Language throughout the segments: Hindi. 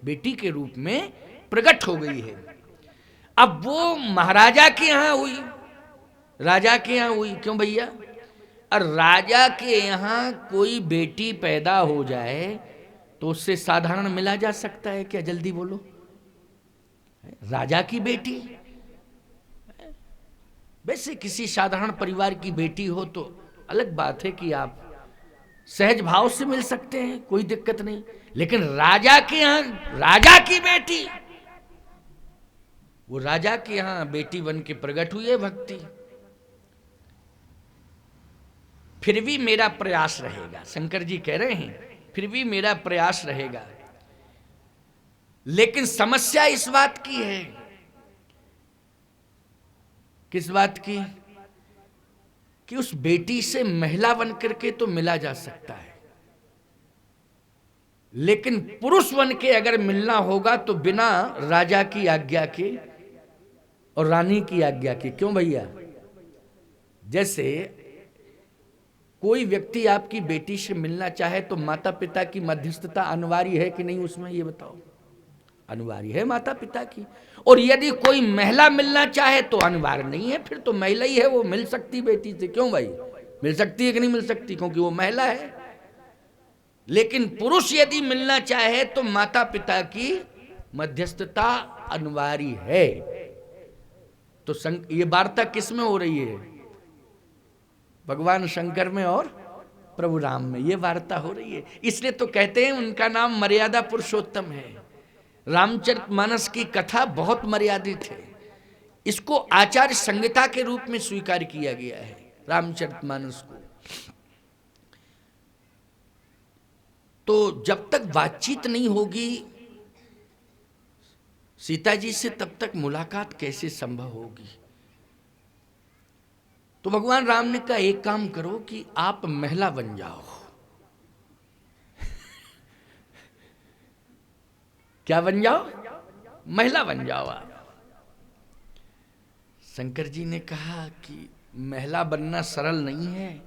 बेटी के रूप में प्रकट हो गई है। अब वो महाराजा के यहां हुई, राजा के यहां हुई, क्यों भैया? और राजा के यहां कोई बेटी पैदा हो जाए तो उससे साधारण मिला जा सकता है क्या? जल्दी बोलो। राजा की बेटी, वैसे किसी साधारण परिवार की बेटी हो तो अलग बात है कि आप सहज भाव से मिल सकते हैं, कोई दिक्कत नहीं। लेकिन राजा के यहां राजा की बेटी, वो राजा के यहां बेटी बन के प्रकट हुई है भक्ति। फिर भी मेरा प्रयास रहेगा, शंकर जी कह रहे हैं, फिर भी मेरा प्रयास रहेगा। लेकिन समस्या इस बात की है, किस बात की? कि उस बेटी से महिला बन करके तो मिला जा सकता है, लेकिन पुरुष बन के अगर मिलना होगा तो बिना राजा की आज्ञा के और रानी की आज्ञा के। क्यों भैया? जैसे कोई व्यक्ति आपकी बेटी से मिलना चाहे तो माता पिता की मध्यस्थता अनिवार्य है कि नहीं उसमें, ये बताओ? अनिवार्य है माता पिता की। और यदि कोई महिला मिलना चाहे तो अनिवार्य नहीं है, फिर तो महिला ही है, वो मिल सकती बेटी से। क्यों भाई? मिल सकती है कि नहीं मिल सकती? क्योंकि वो महिला है। लेकिन पुरुष यदि मिलना चाहे तो माता पिता की मध्यस्थता अनिवार्य है। तो ये वार्ता किस में हो रही है? भगवान शंकर में और प्रभु राम में ये वार्ता हो रही है। इसलिए तो कहते हैं उनका नाम मर्यादा पुरुषोत्तम है। रामचरितमानस की कथा बहुत मर्यादित है, इसको आचार्य संहिता के रूप में स्वीकार किया गया है रामचरितमानस को। तो जब तक बातचीत नहीं होगी सीता जी से, तब तक मुलाकात कैसे संभव होगी? तो भगवान राम ने कहा एक काम करो कि आप महिला बन जाओ। क्या बन जाओ? महिला बन जाओ आप। शंकर जी ने कहा कि महिला बनना सरल नहीं है,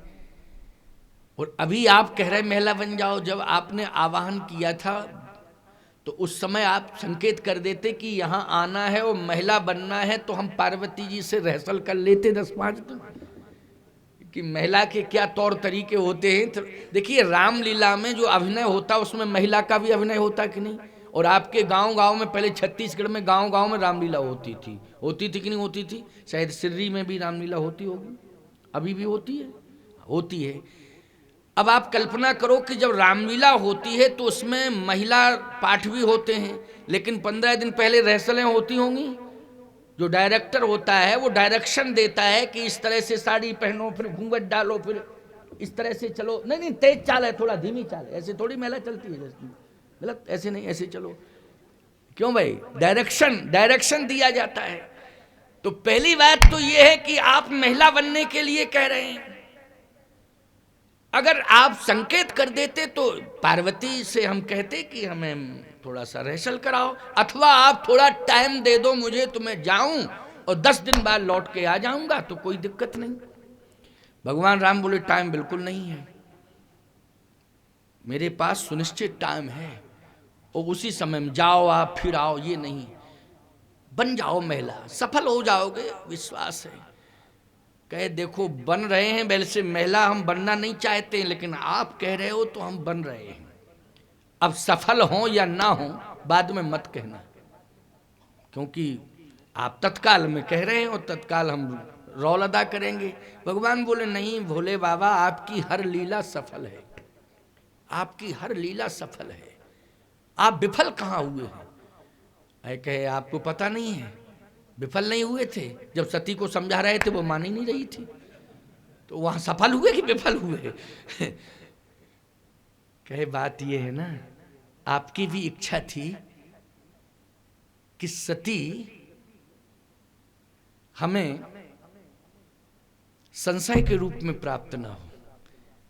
और अभी आप कह रहे महिला बन जाओ। जब आपने आवाहन किया था तो उस समय आप संकेत कर देते कि यहां आना है और महिला बनना है, तो हम पार्वती जी से रिहर्सल कर लेते 10-5 दिन कि महिला के क्या तौर तरीके होते हैं। तो देखिए रामलीला में जो अभिनय होता है उसमें महिला का भी अभिनय होता कि नहीं? और आपके गांव गांव में, पहले छत्तीसगढ़ में गांव गांव में रामलीला होती थी कि नहीं होती थी? शायद सिर्री में भी रामलीला होती होगी, अभी भी होती है। अब आप कल्पना करो कि जब रामलीला होती है तो उसमें महिला पाठ भी होते हैं, लेकिन 15 दिन पहले रिहर्सलें होती होंगी। जो डायरेक्टर होता है वो डायरेक्शन देता है कि इस तरह से साड़ी पहनो, फिर घूंघट डालो, फिर इस तरह से चलो। नहीं तेज चाल है, थोड़ा धीमी चाल है, ऐसे थोड़ी महिला चलती है, गलत, ऐसे नहीं, ऐसे चलो। क्यों भाई? डायरेक्शन दिया जाता है। तो पहली बात तो ये है कि आप महिला बनने के लिए कह रहे हैं। अगर आप संकेत कर देते तो पार्वती से हम कहते कि हमें थोड़ा सा रिहर्सल कराओ, अथवा आप थोड़ा टाइम दे दो मुझे, तो मैं जाऊं और 10 दिन बाद लौट के आ जाऊंगा, तो कोई दिक्कत नहीं। भगवान राम बोले टाइम बिल्कुल नहीं है, मेरे पास सुनिश्चित टाइम है, और उसी समय में जाओ आप, फिर आओ, ये नहीं। बन जाओ महिला, सफल हो जाओगे, विश्वास है। कहे देखो बन रहे हैं, वैसे महिला हम बनना नहीं चाहते, लेकिन आप कह रहे हो तो हम बन रहे हैं। अब सफल हो या ना हो बाद में मत कहना, क्योंकि आप तत्काल में कह रहे हैं और तत्काल हम रौल अदा करेंगे। भगवान बोले नहीं भोले बाबा, आपकी हर लीला सफल है, आपकी हर लीला सफल है, आप विफल कहाँ हुए हैं? कहे आपको पता नहीं है, विफल नहीं हुए थे। जब सती को समझा रहे थे वो मान ही नहीं रही थी, तो वहां सफल हुए कि विफल हुए? कहे बात ये है ना, आपकी भी इच्छा थी कि सती हमें संशय के रूप में प्राप्त ना हो,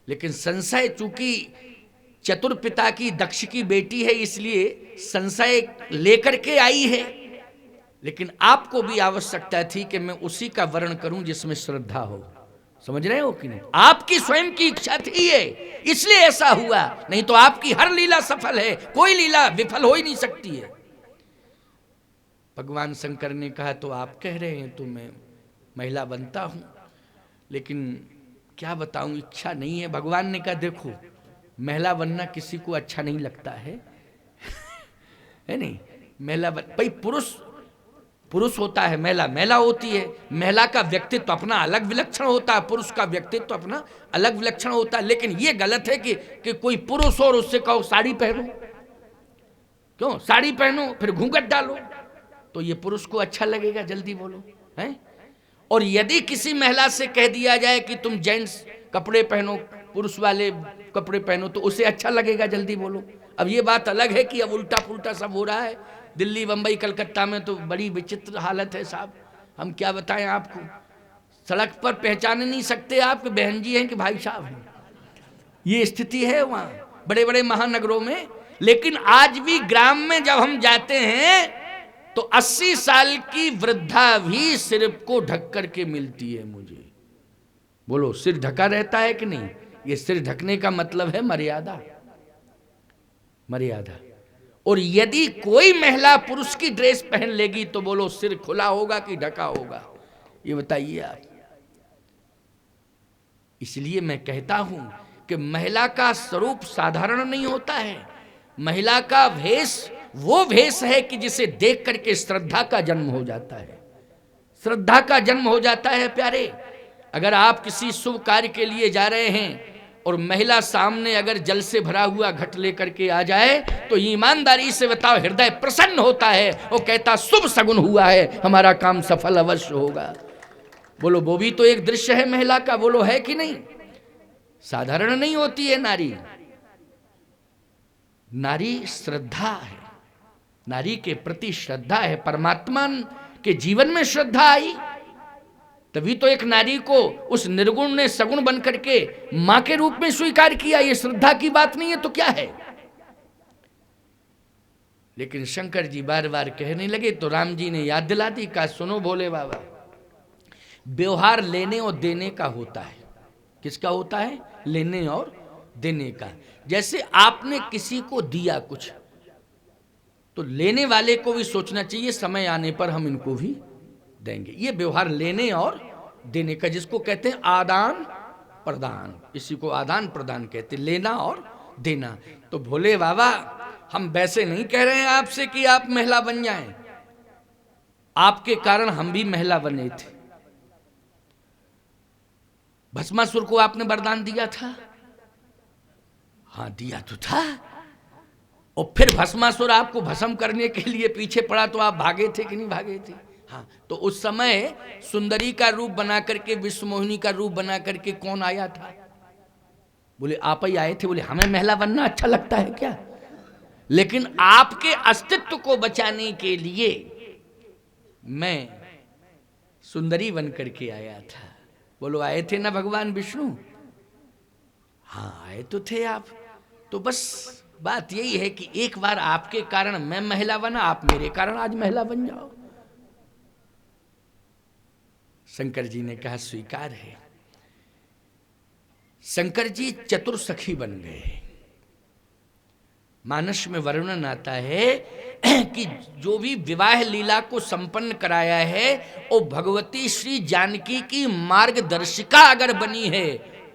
लेकिन संशय चूंकि चतुर पिता की दक्ष की बेटी है, इसलिए संशय लेकर के आई है। लेकिन आपको भी आवश्यकता थी कि मैं उसी का वर्ण करूं जिसमें श्रद्धा हो, समझ रहे हो कि नहीं? आपकी स्वयं की इच्छा थी ये, इसलिए ऐसा हुआ, नहीं तो आपकी हर लीला सफल है, कोई लीला विफल हो ही नहीं सकती है। भगवान शंकर ने कहा तो आप कह रहे हैं तो मैं महिला बनता हूं, लेकिन क्या बताऊं, इच्छा नहीं है। भगवान ने कहा देखो, महिला बनना किसी को अच्छा नहीं लगता है है नहीं? महिला भाई पुरुष होता है, महिला होती है। महिला का व्यक्तित्व तो अपना अलग विलक्षण होता है, पुरुष का व्यक्तित्व तो अपना अलग विलक्षण होता है। लेकिन ये गलत है कि कोई पुरुष और उससे कहो साड़ी पहनो, क्यों साड़ी पहनो फिर घूंघट डालो, तो ये पुरुष को अच्छा लगेगा? जल्दी बोलो, हैं? और यदि किसी महिला से कह दिया जाए कि तुम जेंट्स कपड़े पहनो, पुरुष वाले कपड़े पहनो, तो उसे अच्छा लगेगा? जल्दी बोलो। अब ये बात अलग है कि अब उल्टा पुल्टा सब हो रहा है। दिल्ली, बंबई, कलकत्ता में तो बड़ी विचित्र हालत है साहब, हम क्या बताएं आपको। सड़क पर पहचान नहीं सकते आप कि बहन जी हैं कि भाई साहब हैं, ये स्थिति है वहाँ बड़े बड़े महानगरों में। लेकिन आज भी ग्राम में जब हम जाते हैं तो 80 साल की वृद्धा भी सिर को ढक करके मिलती है मुझे। बोलो, सिर ढका रहता है कि नहीं? ये सिर ढकने का मतलब है मर्यादा, मर्यादा। और यदि कोई महिला पुरुष की ड्रेस पहन लेगी तो बोलो सिर खुला होगा कि ढका होगा? ये बताइए आप। इसलिए मैं कहता हूं कि महिला का स्वरूप साधारण नहीं होता है। महिला का भेष वो भेष है कि जिसे देख करके श्रद्धा का जन्म हो जाता है, श्रद्धा का जन्म हो जाता है। प्यारे, अगर आप किसी शुभ कार्य के लिए जा रहे हैं और महिला सामने अगर जल से भरा हुआ घट लेकर के आ जाए तो ईमानदारी से बताओ, हृदय प्रसन्न होता है, वो कहता शुभ सगुन हुआ है, हमारा काम सफल अवश्य होगा। बोलो, वो भी तो एक दृश्य है महिला का, बोलो है कि नहीं? साधारण नहीं होती है नारी। नारी श्रद्धा है, नारी के प्रति श्रद्धा है। परमात्मा के जीवन में श्रद्धा आई तभी तो एक नारी को उस निर्गुण ने सगुण बन करके मां के रूप में स्वीकार किया। ये श्रद्धा की बात नहीं है तो क्या है? लेकिन शंकर जी बार बार कहने लगे तो राम जी ने याद दिला दी, कहा सुनो भोले बाबा, व्यवहार लेने और देने का होता है। किसका होता है? लेने और देने का। जैसे आपने किसी को दिया कुछ, तो लेने वाले को भी सोचना चाहिए समय आने पर हम इनको भी देंगे। ये व्यवहार लेने और देने का, जिसको कहते हैं आदान प्रदान, इसी को आदान प्रदान कहते हैं, लेना और देना। तो भोले बाबा, हम वैसे नहीं कह रहे हैं आपसे कि आप महिला बन जाएं, आपके कारण हम भी महिला बने थे। भस्मासुर को आपने वरदान दिया था, हाँ दिया तो था, और फिर भस्मासुर आपको भस्म करने के लिए पीछे पड़ा तो आप भागे थे कि नहीं भागे थे? हाँ, तो उस समय सुंदरी का रूप बना करके, विश्वमोहिनी का रूप बना करके कौन आया था? बोले आप ही आए थे। बोले हमें महिला बनना अच्छा लगता है क्या? लेकिन आपके अस्तित्व को बचाने के लिए मैं सुंदरी बन करके आया था। बोलो आए थे ना भगवान विष्णु? हाँ आए तो थे आप। तो बस बात यही है कि एक बार आपके कारण मैं महिला बना, आप मेरे कारण आज महिला बन जाओ। शंकर जी ने कहा स्वीकार है। शंकर जी चतुर सखी बन गए। मानस में वर्णन आता है कि जो भी विवाह लीला को संपन्न कराया है वो भगवती श्री जानकी की मार्गदर्शिका अगर बनी है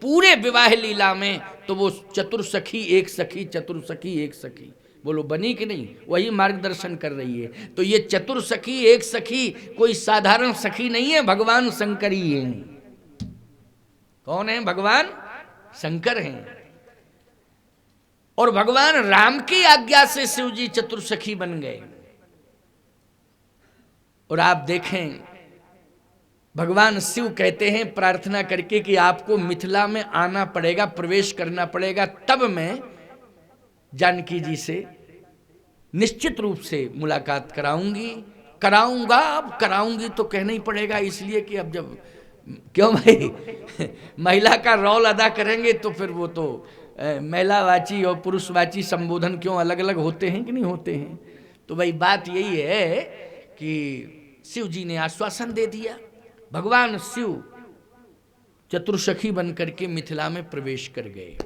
पूरे विवाह लीला में, तो वो चतुर सखी एक सखी, चतुर सखी एक सखी। बोलो बनी कि नहीं? वही मार्गदर्शन कर रही है। तो ये चतुर सखी एक सखी कोई साधारण सखी नहीं है, भगवान शंकर ही है। कौन है? भगवान शंकर हैं। और भगवान राम की आज्ञा से शिव जी चतुर सखी बन गए। और आप देखें भगवान शिव कहते हैं प्रार्थना करके कि आपको मिथिला में आना पड़ेगा, प्रवेश करना पड़ेगा, तब मैं जानकी जी से निश्चित रूप से मुलाकात कराऊंगा। अब कराऊंगी तो कहना ही पड़ेगा, इसलिए कि अब जब क्यों भाई महिला का रोल अदा करेंगे तो फिर वो तो महिलावाची और पुरुषवाची संबोधन क्यों अलग अलग होते हैं कि नहीं होते हैं? तो भाई बात यही है कि शिव जी ने आश्वासन दे दिया। भगवान शिव चतुर्सखी बन करके मिथिला में प्रवेश कर गए।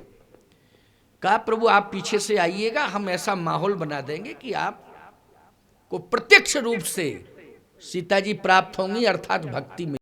कहा प्रभु आप पीछे से आइएगा, हम ऐसा माहौल बना देंगे कि आप को प्रत्यक्ष रूप से सीता जी प्राप्त होंगी, अर्थात भक्ति में।